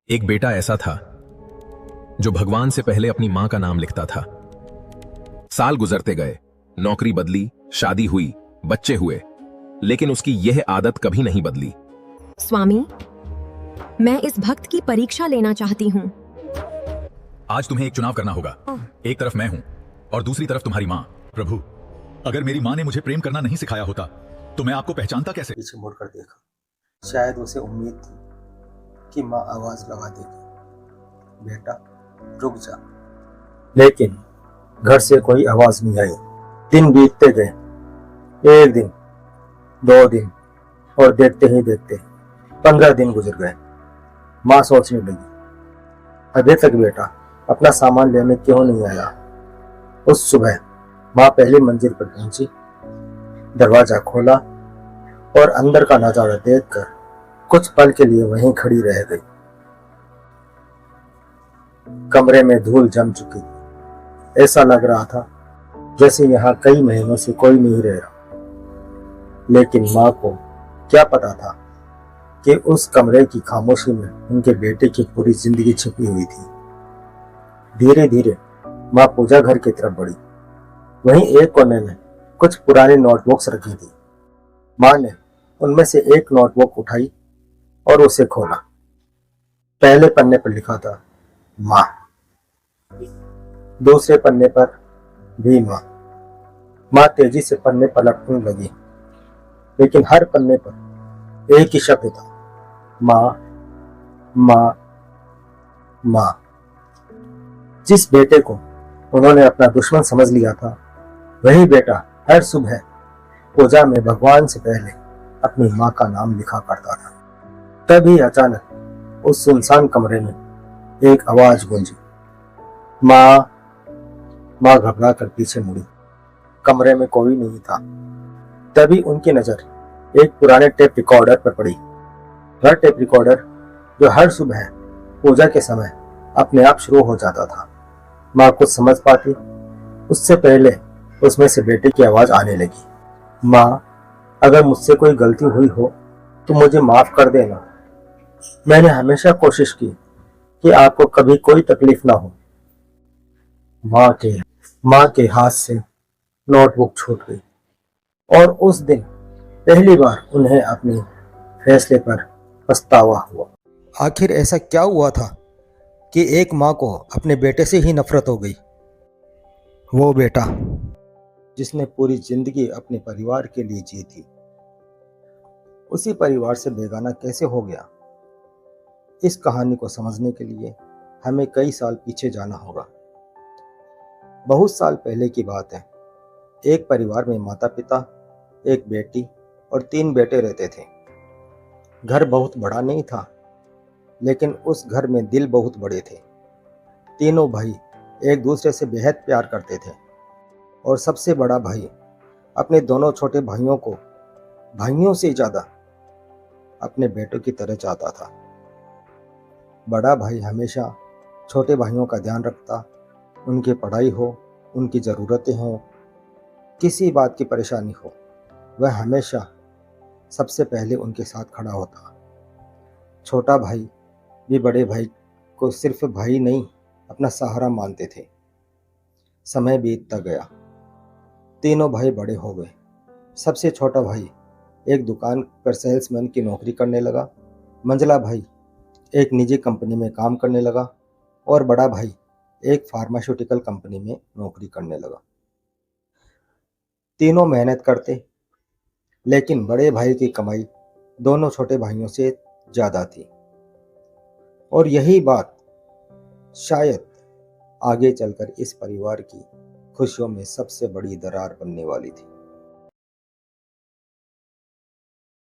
एक बेटा ऐसा था जो भगवान से पहले अपनी मां का नाम लिखता था। साल गुजरते गए, नौकरी बदली, शादी हुई, बच्चे हुए, लेकिन उसकी यह आदत कभी नहीं बदली। स्वामी, मैं इस भक्त की परीक्षा लेना चाहती हूँ। आज तुम्हें एक चुनाव करना होगा। एक तरफ मैं हूं और दूसरी तरफ तुम्हारी मां। प्रभु, अगर मेरी मां ने मुझे प्रेम करना नहीं सिखाया होता तो मैं आपको पहचानता कैसे? पीछे मुड़कर देखा। शायद उसे उम्मीद थी कि माँ आवाज लगा देगी, बेटा रुक जा। लेकिन घर से कोई आवाज नहीं आई। दिन बीतते गए, एक दिन, 2 दिन और देखते ही देखते 15 दिन गुजर गए। माँ सोचने लगी, अभी तक बेटा अपना सामान लेने क्यों नहीं आया। उस सुबह माँ पहली मंजिल पर पहुंची, दरवाजा खोला और अंदर का नजारा देखकर कुछ पल के लिए वहीं खड़ी रह गई। कमरे में धूल जम चुकी थी। ऐसा लग रहा था जैसे यहाँ कई महीनों से कोई नहीं रह रहा। लेकिन माँ को क्या पता था कि उस कमरे की खामोशी में उनके बेटे की पूरी जिंदगी छिपी हुई थी। धीरे धीरे माँ पूजा घर की तरफ बढ़ी। वहीं एक कोने में कुछ पुरानी नोटबुक्स रखी थी। माँ ने उनमें से एक नोटबुक उठाई और उसे खोला। पहले पन्ने पर लिखा था माँ, दूसरे पन्ने पर भी माँ। माँ तेजी से पन्ने पलटने लगी, लेकिन हर पन्ने पर एक ही शब्द था, माँ माँ माँ। जिस बेटे को उन्होंने अपना दुश्मन समझ लिया था, वही बेटा हर सुबह पूजा में भगवान से पहले अपनी माँ का नाम लिखा करता था। तभी अचानक उस सुनसान कमरे में एक आवाज गूंजी, माँ। माँ घबरा कर पीछे मुड़ी। कमरे में कोई नहीं था। तभी उनकी नजर एक पुराने टेप रिकॉर्डर पर पड़ी। वह टेप रिकॉर्डर जो हर सुबह पूजा के समय अपने आप शुरू हो जाता था। माँ कुछ समझ पाती उससे पहले उसमें से बेटे की आवाज आने लगी, माँ, अगर मुझसे कोई गलती हुई हो तो मुझे माफ कर देना। मैंने हमेशा कोशिश की कि आपको कभी कोई तकलीफ ना हो। माँ के हाथ से नोटबुक छूट गई और उस दिन पहली बार उन्हें अपने फैसले पर पछतावा हुआ। आखिर ऐसा क्या हुआ था कि एक माँ को अपने बेटे से ही नफरत हो गई। वो बेटा जिसने पूरी जिंदगी अपने परिवार के लिए जी थी, उसी परिवार से बेगाना कैसे हो गया। इस कहानी को समझने के लिए हमें कई साल पीछे जाना होगा। बहुत साल पहले की बात है। एक परिवार में माता पिता, एक बेटी और 3 बेटे रहते थे। घर बहुत बड़ा नहीं था, लेकिन उस घर में दिल बहुत बड़े थे। तीनों भाई एक दूसरे से बेहद प्यार करते थे और सबसे बड़ा भाई अपने दोनों छोटे भाइयों को भाइयों से ज़्यादा अपने बेटों की तरह चाहता था। बड़ा भाई हमेशा छोटे भाइयों का ध्यान रखता, उनकी पढ़ाई हो, उनकी ज़रूरतें हों, किसी बात की परेशानी हो, वह हमेशा सबसे पहले उनके साथ खड़ा होता। छोटा भाई भी बड़े भाई को सिर्फ भाई नहीं, अपना सहारा मानते थे। समय बीतता गया, तीनों भाई बड़े हो गए। सबसे छोटा भाई एक दुकान पर सेल्समैन की नौकरी करने लगा। मंझला भाई एक निजी कंपनी में काम करने लगा और बड़ा भाई एक फार्मास्यूटिकल कंपनी में नौकरी करने लगा। तीनों मेहनत करते, लेकिन बड़े भाई की कमाई दोनों छोटे भाइयों से ज़्यादा थी और यही बात शायद आगे चलकर इस परिवार की खुशियों में सबसे बड़ी दरार बनने वाली थी।